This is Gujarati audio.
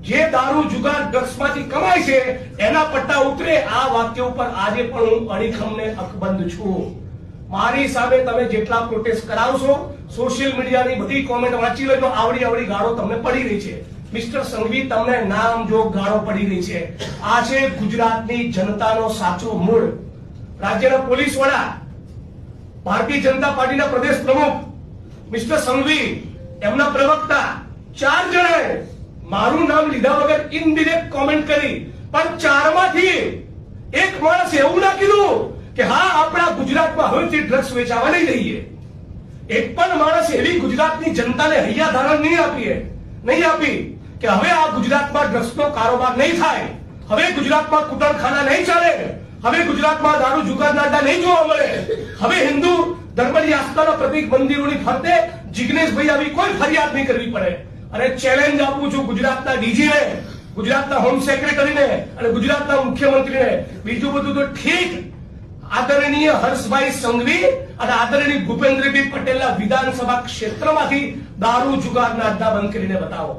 જે દારૂ જુગાર ડ્રગ્સમાંથી કમાય છે એના પટ્ટા ઉતરે, આ વાક્ય ઉપર આજે પણ હું અડીખમને અકબંધ છું. મારી સામે તમે જેટલા પ્રોટેસ્ટ કરાવશો, સોશિયલ મીડિયાની બધી કોમેન્ટ વાંચી લેજો, આવડી ગાળો તમને પડી રહી છે. મિસ્ટર સંઘવી, તમને નામ જો ગાળો પડી રહી છે. આ છે ગુજરાતની જનતાનો સાચો મૂળ. રાજ્યના પોલીસ વડા, ભારતીય જનતા પાર્ટીના પ્રદેશ પ્રમુખ મિસ્ટર સંઘવી, એમના પ્રવક્તા, 4 જણાએ મારું નામ લીધા વગર ઇનડિરેક્ટ કોમેન્ટ કરી, પણ 4 માંથી એક માણસ એવું ના કીધું કે હા આપણા ગુજરાતમાં હવેથી ડ્રગ્સ વેચાવા નહીં દઈએ. એક પણ માણસ એવી ગુજરાતની જનતાને હૈયા ધારણ નહીં આપી કે હવે આ ગુજરાતમાં ડ્રગ્સનો કારોબાર નહીં થાય, હવે ગુજરાતમાં કુટણખાના નહીં ચાલે, હવે ગુજરાતમાં દારૂ જુગારના અડ્ડા નહીં જોવા મળે, હવે હિન્દુ ધર્મની આસ્થાના પ્રતિક મંદિરોની ફરતે જિગ્નેશભાઈ આવી કોઈ ફરિયાદ નહીં કરવી પડે. અને ચેલેન્જ આપું છું ગુજરાતના ડીજીને, ગુજરાતના હોમ સેક્રેટરીને અને ગુજરાતના મુખ્યમંત્રીને. બીજું બધું તો ઠીક, આદરણીય હર્ષભાઈ સંઘવી અને આદરણીય ભૂપેન્દ્રભાઈ પટેલના વિધાનસભા ક્ષેત્રમાંથી દારૂ જુગારના અડ્ડા બંધ કરીને બતાવો.